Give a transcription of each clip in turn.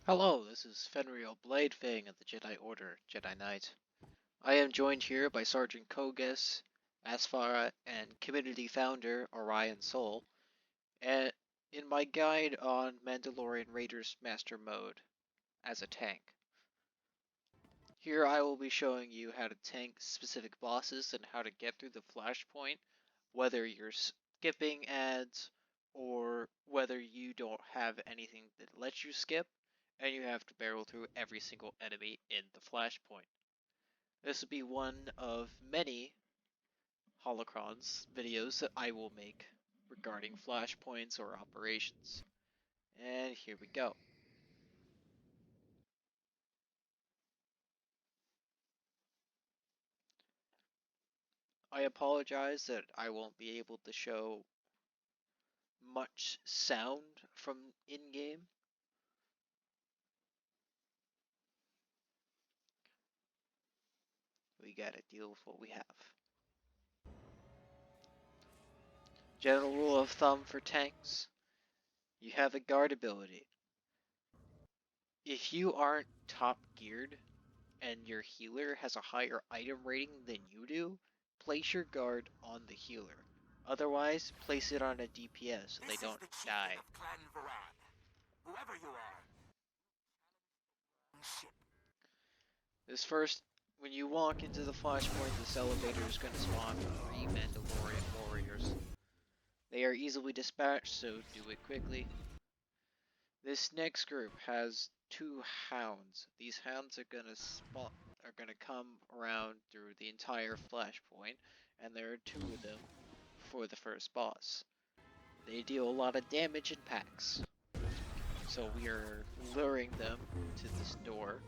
Hello, this is Fenrio Bladefang of the Jedi Order, Jedi Knight. I am joined here by Sergeant Kogus, Asfara, and community founder Orion Soul, and in my guide on Mandalorian Raiders Master Mode as a tank. Here I will be showing you how to tank specific bosses and how to get through the Flashpoint, whether you're skipping ads or whether you don't have anything that lets you skip and you have to barrel through every single enemy in the Flashpoint. This will be one of many Holocrons videos that I will make regarding Flashpoints or operations. And here we go. I apologize that I won't be able to show much sound from in-game. We gotta deal with what we have. General rule of thumb for tanks, you have a guard ability. If you aren't top geared and your healer has a higher item rating than you do, place your guard on the healer. Otherwise, place it on a DPS so they don't die. Clan Fahrrad. Whoever you are. This first, when you walk into the Flashpoint, this elevator is going to spawn 3 Mandalorian warriors. They are easily dispatched, so do it quickly. This next group has 2 hounds. These hounds are going to come around through the entire Flashpoint, and there are 2 of them for the first boss. They deal a lot of damage in packs. So we are luring them to this door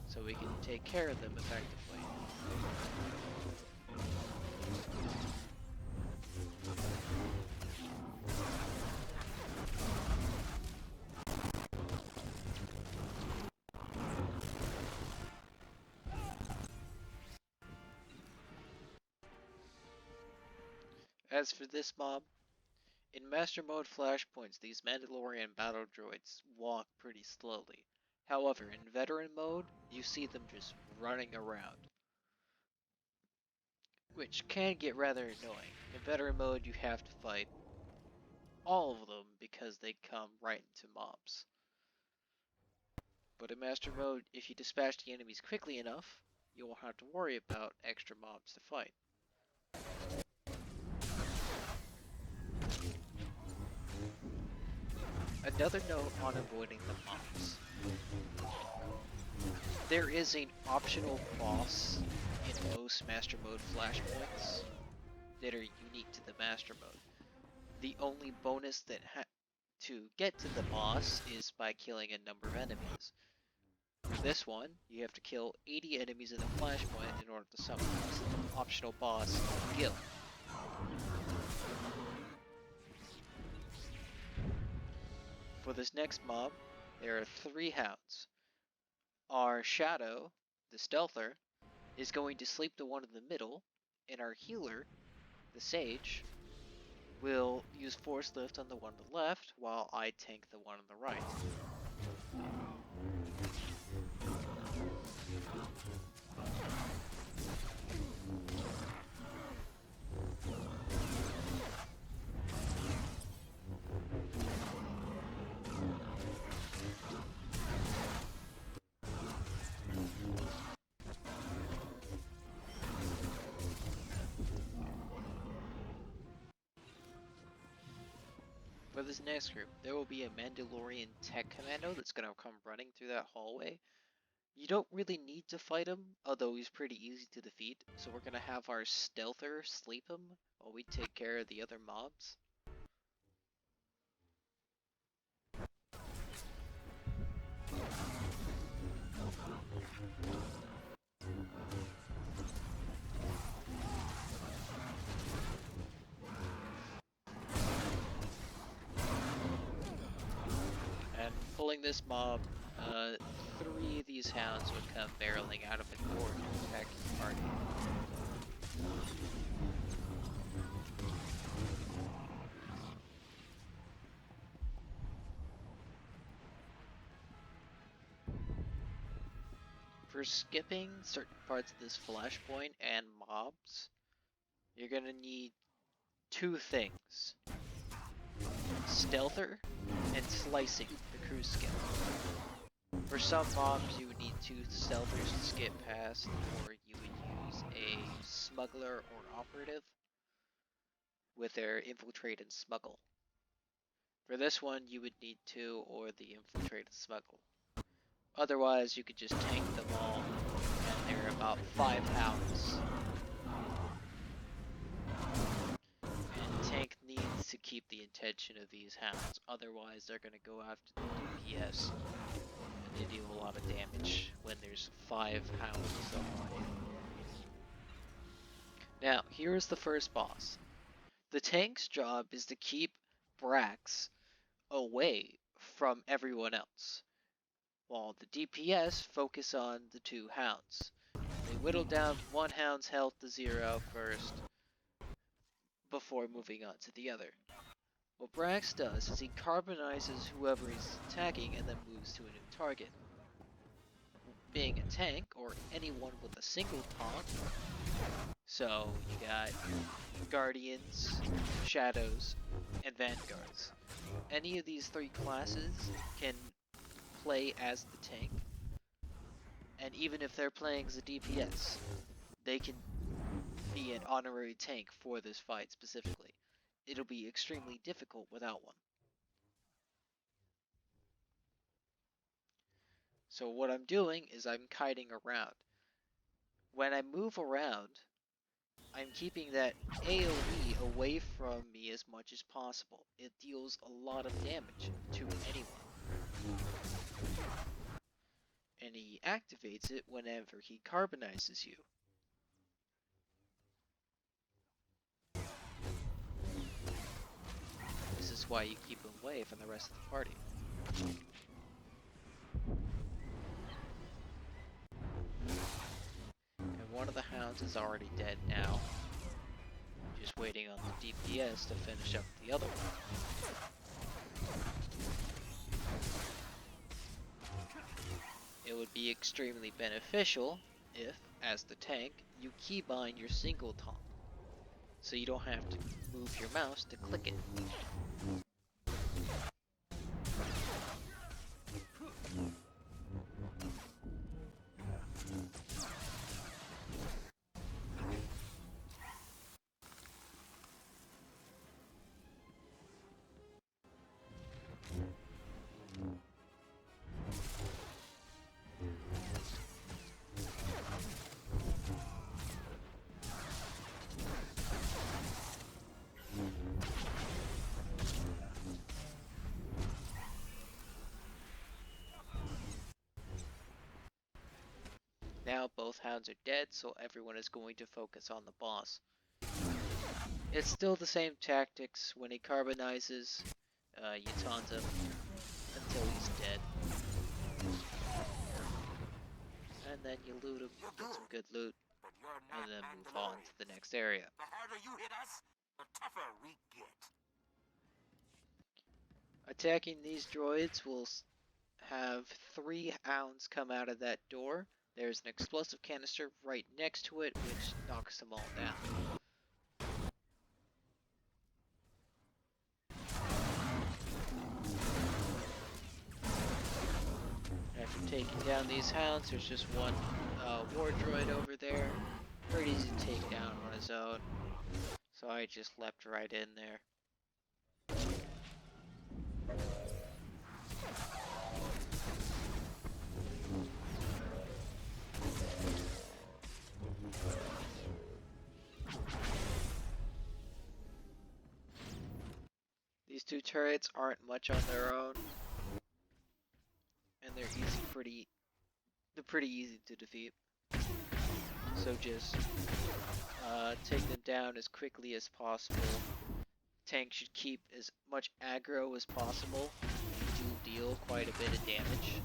so we can take care of them effectively. As for this mob, in Master Mode Flashpoints, these Mandalorian battle droids walk pretty slowly. However, in Veteran Mode, you see them just running around, which can get rather annoying. In Veteran Mode, you have to fight all of them because they come right into mobs. But in Master Mode, if you dispatch the enemies quickly enough, you won't have to worry about extra mobs to fight. Another note on avoiding the mobs. There is an optional boss in most Master Mode Flashpoints that are unique to the Master Mode. The only bonus that to get to the boss is by killing a number of enemies. For this one, you have to kill 80 enemies in the Flashpoint in order to summon this optional boss, Gil. For this next mob, there are 3 hounds. Our Shadow, the Stealther, is going to sleep the one in the middle, and our healer, the Sage, will use Force Lift on the one on the left, while I tank the one on the right. For this next group, there will be a Mandalorian tech commando that's going to come running through that hallway. You don't really need to fight him, although he's pretty easy to defeat, so we're going to have our stealther sleep him while we take care of the other mobs. And pulling this mob, 3 of these hounds would come barreling out of the door to attack the party. For skipping certain parts of this Flashpoint and mobs, you're gonna need two things. Stealther and slicing, the cruise skill. For some mobs you would need two stealthers to skip past, or you would use a smuggler or operative with their infiltrate and smuggle. For this one you would need two, or the infiltrate and smuggle. Otherwise you could just tank them all, and they're about 5 hounds. And tank needs to keep the attention of these hounds, otherwise they're going to go after the DPS, and they deal a lot of damage when there's 5 hounds on you. Now, here's the first boss. The tank's job is to keep Brax away from everyone else, while the DPS focus on the 2 hounds. They whittle down one hound's health to 0 first, before moving on to the other. What Brax does is he carbonizes whoever he's attacking and then moves to a new target. Being a tank, or anyone with a single taunt, so you got Guardians, Shadows, and Vanguards. Any of these 3 classes can play as the tank, and even if they're playing as a DPS, they can be an honorary tank for this fight specifically. It'll be extremely difficult without one. So what I'm doing is I'm kiting around. When I move around, I'm keeping that AoE away from me as much as possible. It deals a lot of damage to anyone. And he activates it whenever he carbonizes you. This is why you keep him away from the rest of the party. And one of the hounds is already dead now. Just waiting on the DPS to finish up the other one. It would be extremely beneficial if, as the tank, you keybind your single taunt, so you don't have to move your mouse to click it. Now both hounds are dead, so everyone is going to focus on the boss. It's still the same tactics. When he carbonizes, you taunt him until he's dead. And then you loot him, get some good loot, and then move on to the next area. The harder you hit us, the tougher we get. Attacking these droids will have 3 hounds come out of that door. There's an explosive canister right next to it, which knocks them all down. After taking down these hounds, there's just one war droid over there. Pretty easy to take down on his own, so I just leapt right in there. These 2 turrets aren't much on their own, and they're pretty easy to defeat. So just take them down as quickly as possible. Tank should keep as much aggro as possible. You do deal quite a bit of damage.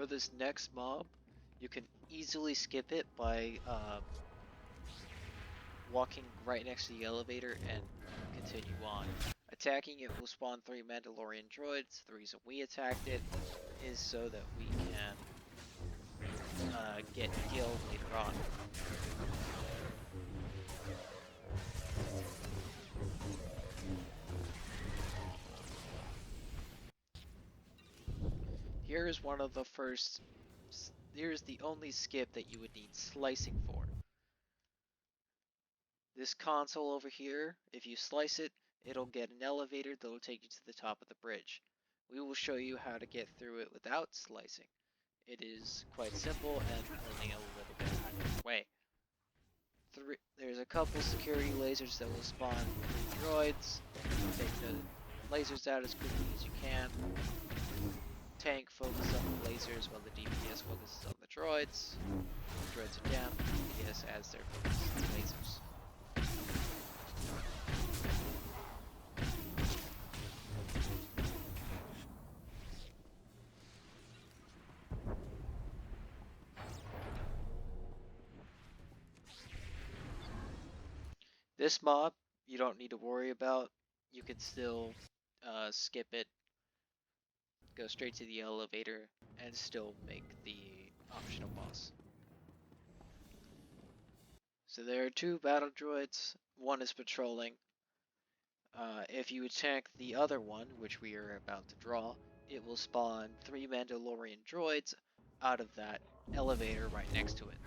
For this next mob, you can easily skip it by walking right next to the elevator and continue on. Attacking it will spawn 3 Mandalorian droids. The reason we attacked it is so that we can get Gil later on. Here's one of the first, here's the only skip that you would need slicing for. This console over here, if you slice it, it'll get an elevator that'll take you to the top of the bridge. We will show you how to get through it without slicing. It is quite simple and only a little bit out of the way. There's a couple security lasers that will spawn 3 droids. Take the lasers out as quickly as you can. Tank focus on the lasers while the DPS focuses on the droids. The droids are down, the DPS adds their focus to the lasers. This mob, you don't need to worry about. You can still skip it, go straight to the elevator, and still make the optional boss. So there are 2 battle droids. One is patrolling. If you attack the other one, which we are about to draw, it will spawn 3 Mandalorian droids out of that elevator right next to it.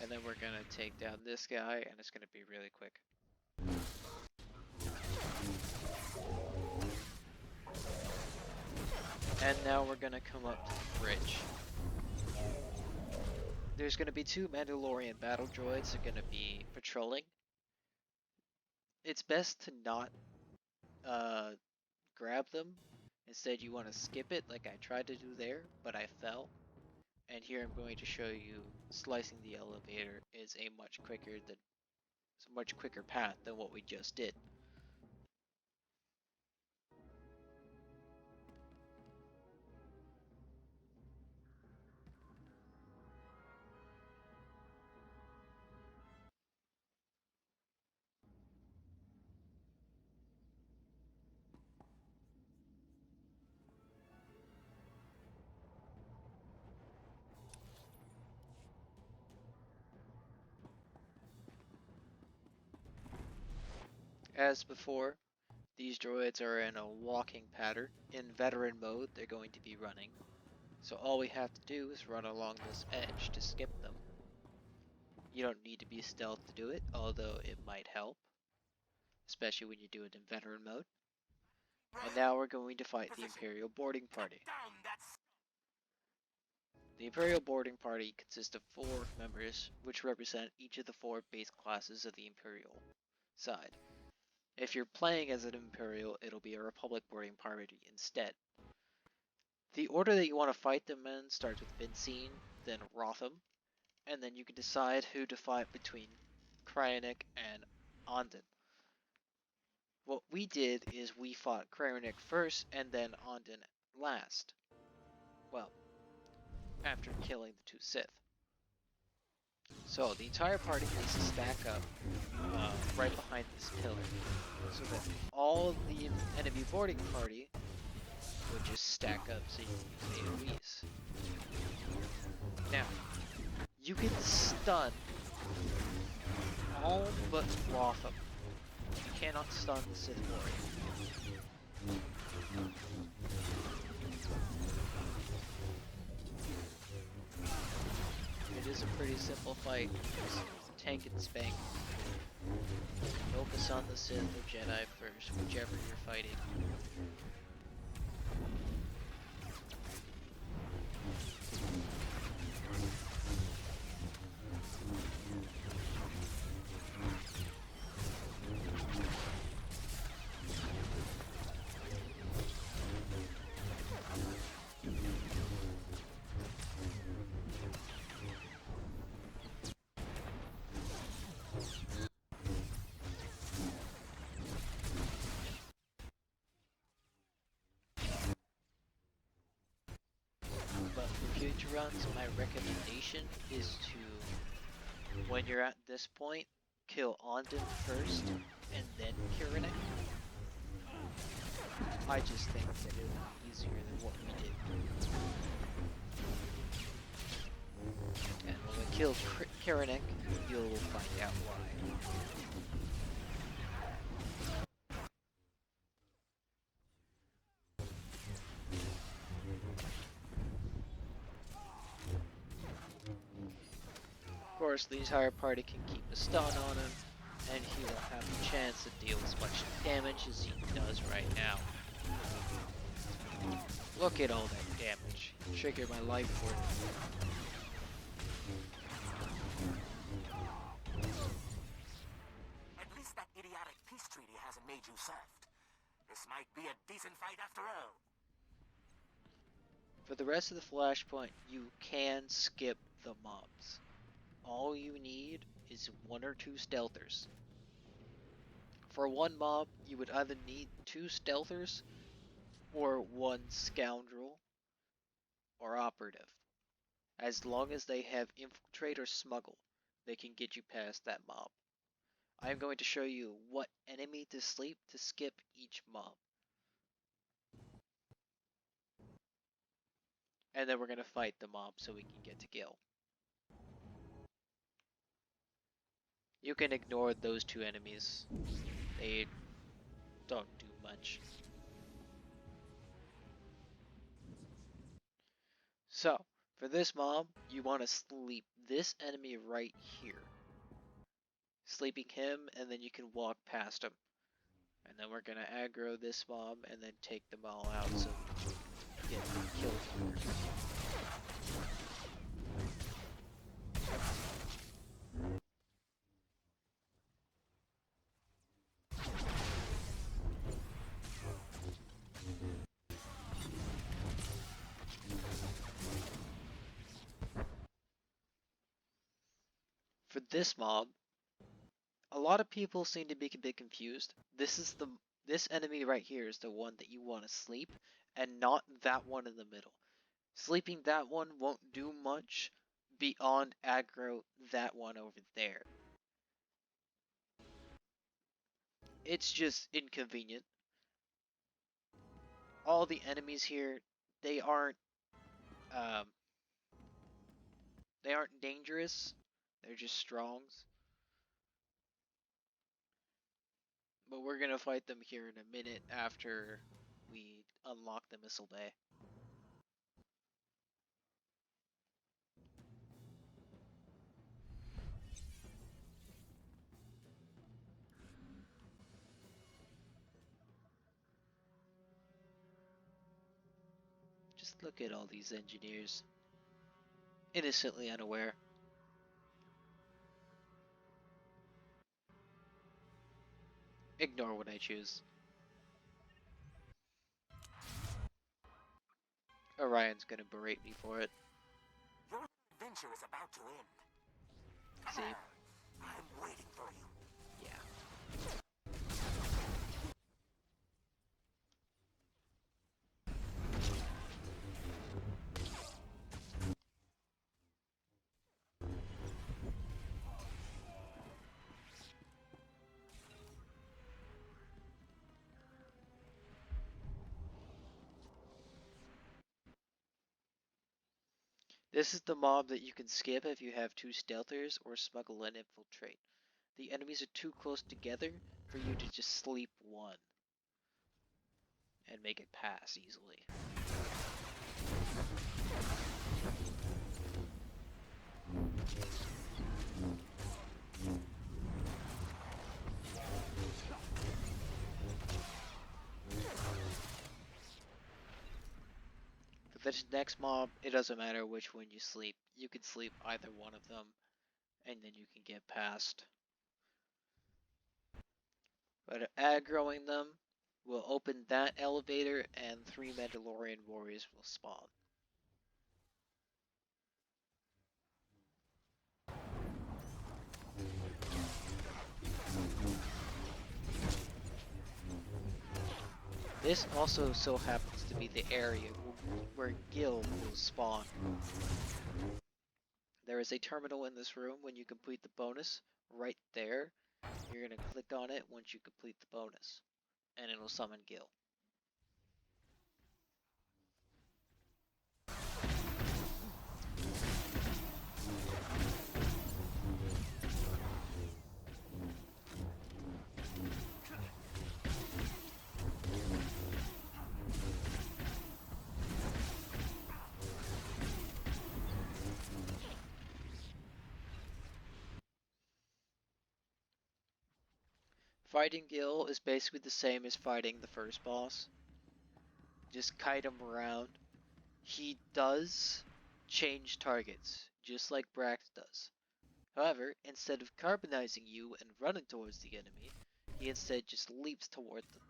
And then we're gonna take down this guy, and it's gonna be really quick. And now we're gonna come up to the bridge. There's gonna be 2 Mandalorian battle droids that are gonna be patrolling. It's best to not grab them. Instead, you want to skip it like I tried to do there, but I fell. And here I'm going to show you slicing the elevator is a much quicker path than what we just did. As before, these droids are in a walking pattern. In veteran mode, they're going to be running. So all we have to do is run along this edge to skip them. You don't need to be stealth to do it, although it might help, especially when you do it in veteran mode. And now we're going to fight the Imperial boarding party. The Imperial boarding party consists of 4 members, which represent each of the 4 base classes of the Imperial side. If you're playing as an Imperial, it'll be a Republic boarding party instead. The order that you want to fight them in starts with Vincene, then Rotham, and then you can decide who to fight between Cryonic and Ondin. What we did is we fought Cryonic first and then Ondin last. Well, after killing the 2 Sith. So the entire party needs to stack up right behind this pillar, so that all of the enemy boarding party would just stack up so you can use AoEs. Now, you can stun all but Rotham. You cannot stun the Sith Lord. It is a pretty simple fight. Just tank and spank. Focus on the Sith or Jedi first, whichever you're fighting. challenge runs, my recommendation is to, when you're at this point, kill Ondin first and then Kiranek. I just think that it would be easier than what we did. And when we kill Kiranek, you'll find out why. Of course, the entire party can keep a stun on him, and he will have a chance to deal as much damage as he does right now. Look at all that damage. Trigger my life for it. At least that idiotic peace treaty hasn't made you soft. This might be a decent fight after all. For the rest of the Flashpoint, you can skip the mobs. All you need is 1 or 2 stealthers. For one mob, you would either need 2 stealthers or 1 scoundrel or operative. As long as they have infiltrate or smuggle, they can get you past that mob. I am going to show you what enemy to sleep to skip each mob. And then we're going to fight the mob so we can get to Gil. You can ignore those 2 enemies. They don't do much. So, for this mob, you want to sleep this enemy right here. Sleeping him, and then you can walk past him. And then we're going to aggro this mob, and then take them all out so we can get killed here. For this mob, a lot of people seem to be a bit confused. This enemy right here is the one that you want to sleep, and not that one in the middle. Sleeping that one won't do much beyond aggro that one over there. It's just inconvenient. All the enemies here, they aren't dangerous. They're just strongs. But we're gonna fight them here in a minute after we unlock the Missile Bay. Just look at all these engineers. Innocently unaware. Ignore what I choose. Orion's gonna berate me for it. Your adventure is about to end. Come See? on. I'm waiting for you. Yeah. This is the mob that you can skip if you have 2 stealthers or smuggle and infiltrate. The enemies are too close together for you to just sleep one and make it pass easily. For this next mob, it doesn't matter which one you sleep. You can sleep either one of them, and then you can get past. But aggroing them will open that elevator, and 3 Mandalorian warriors will spawn. This also so happens to be the area where where Gil will spawn. There is a terminal in this room. When you complete the bonus, right there, you're going to click on it once you complete the bonus, and it'll summon Gil. Fighting Gil is basically the same as fighting the first boss. Just kite him around. He does change targets, just like Brax does. However, instead of carbonizing you and running towards the enemy, he instead just leaps toward them.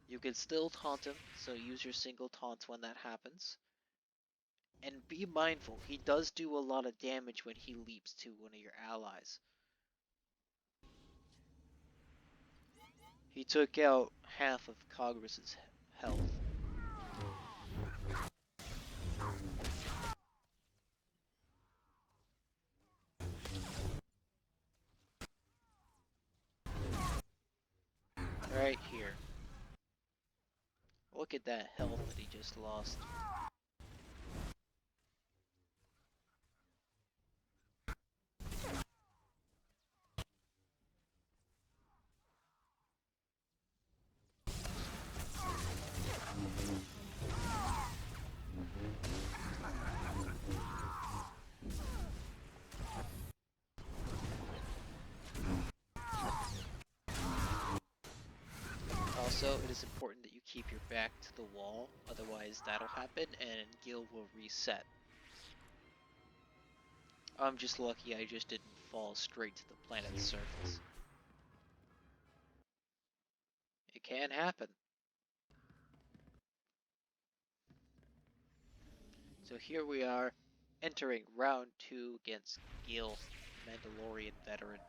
You can still taunt him, so use your single taunt when that happens. And be mindful, he does do a lot of damage when he leaps to one of your allies. He took out half of Congress's health. Right here. Look at that health that he just lost. Also, it is important that you keep your back to the wall, otherwise that'll happen and Gil will reset. I'm just lucky I just didn't fall straight to the planet's surface. It can happen. So here we are, entering round 2 against Gil, Mandalorian veteran.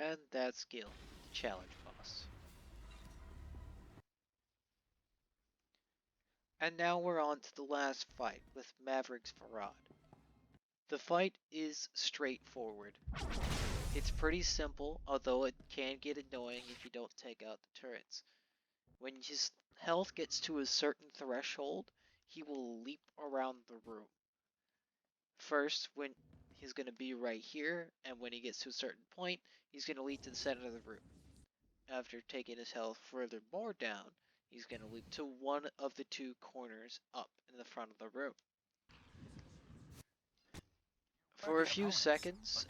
And that's Gil, the challenge boss. And now we're on to the last fight with Mavericks Fahrrad. The fight is straightforward. It's pretty simple, although it can get annoying if you don't take out the turrets. When his health gets to a certain threshold, he will leap around the room. First, when he's going to be right here, and when he gets to a certain point, he's going to leap to the center of the room. After taking his health further more down, he's going to leap to one of the two corners up in the front of the room. For a few seconds,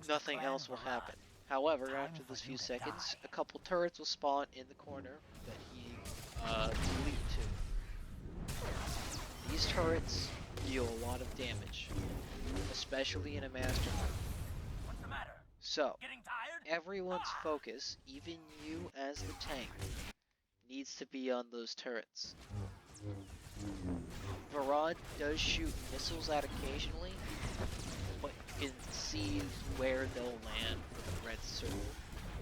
nothing else will happen. However, after those few seconds, a couple turrets will spawn in the corner that he leaped to. These turrets deal a lot of damage, especially in a master mode. What's the matter? So, Getting tired? everyone's focus, even you as the tank, needs to be on those turrets. Fahrrad does shoot missiles out occasionally, but you can see where they'll land with a red circle,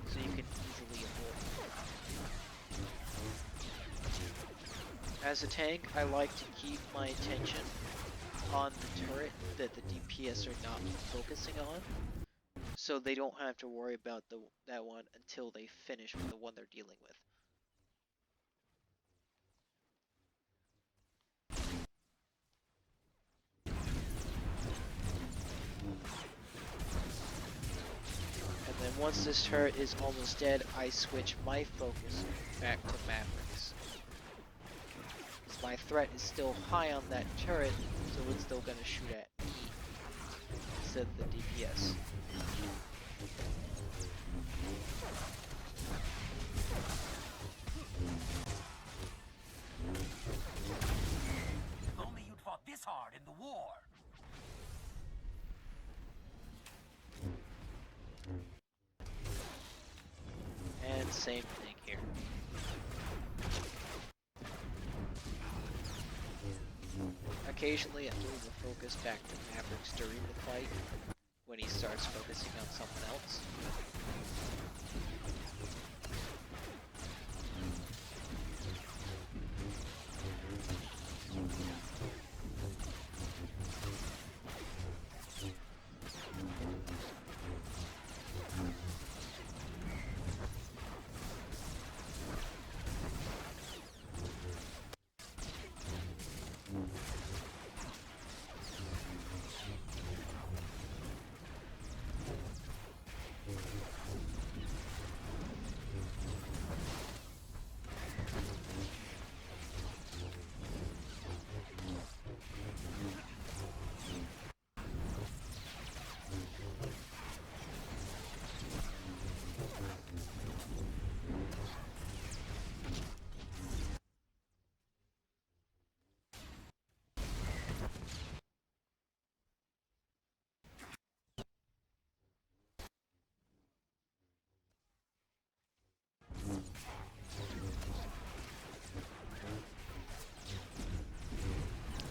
so you can easily avoid. As a tank, I like to keep my attention on the turret that the DPS are not focusing on, so they don't have to worry about that one until they finish with the one they're dealing with. And then once this turret is almost dead, I switch my focus back to Mavericks. Because my threat is still high on that turret, so it's still going to shoot at me instead of the DPS. If only you'd fought this hard in the war. And same thing here. Occasionally I move the focus back to Mavericks during the fight when he starts focusing on something else.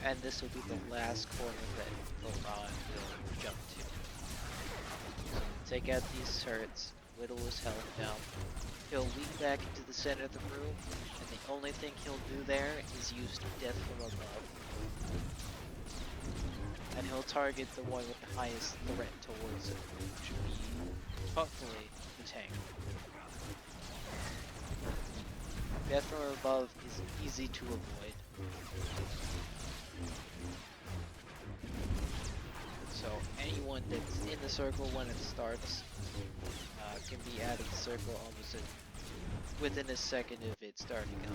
And this will be the last corner that Holocron will jump to. So take out these turrets, whittle his health down. He'll leap back into the center of the room, and the only thing he'll do there is use death from above. And he'll target the one with the highest threat towards him, which will be, hopefully, the tank. Death from above is easy to avoid. So anyone that's in the circle when it starts can be out of the circle almost within a second of it starting up.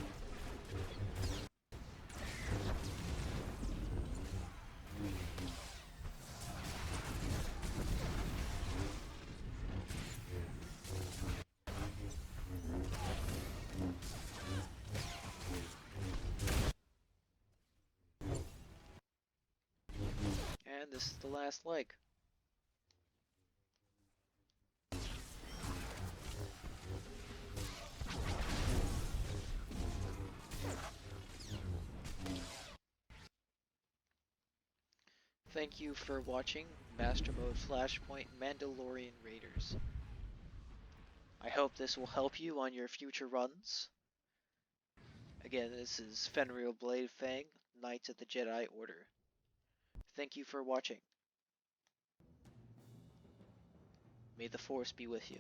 And this is the last leg. Thank you for watching Master Mode Flashpoint Mandalorian Raiders. I hope this will help you on your future runs. Again, this is Fenrio Bladefang, Knights of the Jedi Order. Thank you for watching. May the Force be with you.